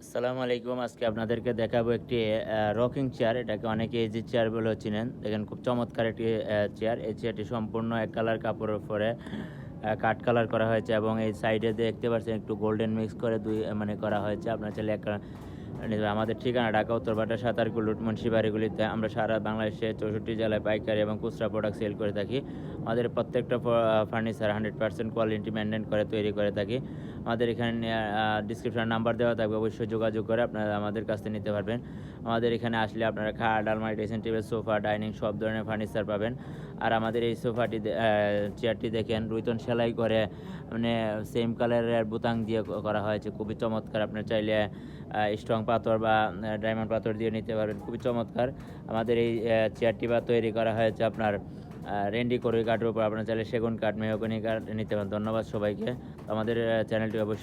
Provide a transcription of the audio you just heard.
আসসালামু আলাইকুম। আজকে আপনাদেরকে দেখাবো একটি রকিং চেয়ার। এটাকে অনেকে ইজি চেয়ার বলেও চিনেন। দেখেন খুব চমৎকার একটি চেয়ার। এই চেয়ারটি সম্পূর্ণ এক কালার কাপড়ের উপরে কাঠ কালার করা হয়েছে এবং এই সাইডে দেখতে পাচ্ছেন একটু গোল্ডেন মিক্স করে মানে করা হয়েছে। আপনার চাইলে আমাদের ঠিকানা ঢাকা উত্তরপাড়া সাতারকুল রোড মুন্সিবাড়িগুলিতে। আমরা সারা বাংলাদেশে 64 জেলায় পাইকারি এবং খুচরা প্রোডাক্ট সেল করে থাকি। আমাদের প্রত্যেকটা ফার্নিচার 100% কোয়ালিটি মেইনটেইন করে তৈরি করে থাকি। আমাদের এখানে ডিসক্রিপশনে নাম্বার দেওয়া থাকবে, অবশ্যই যোগাযোগ করে আপনারা আমাদের কাছ থেকে নিতে পারবেন। আমাদের এখানে আসলে আপনারা খাট, আলমারি, ড্রেসিং টেবিল, সোফা, ডাইনিং সব ধরনের ফার্নিচার পাবেন। আর আমাদের এই চেয়ারটি দেখেন রুইতন সেলাই করে মানে সেম কালারের বোতাম দিয়ে করা হয়েছে। খুবই চমৎকার। আপনার চাইলে স্ট্রং পাথর বা ডায়মন্ড পাথর দিয়ে নিতে পারবেন। খুবই চমৎকার। আমাদের এই চেয়ারটি তৈরি করা হয়েছে আপনার রেন্ডি করে কাঠের উপর। আপনারা চাইলে সেগুন কাঠ, মেহগনি কাঠ নিতে পারেন। ধন্যবাদ সবাইকে। আমাদের চ্যানেলটি অবশ্যই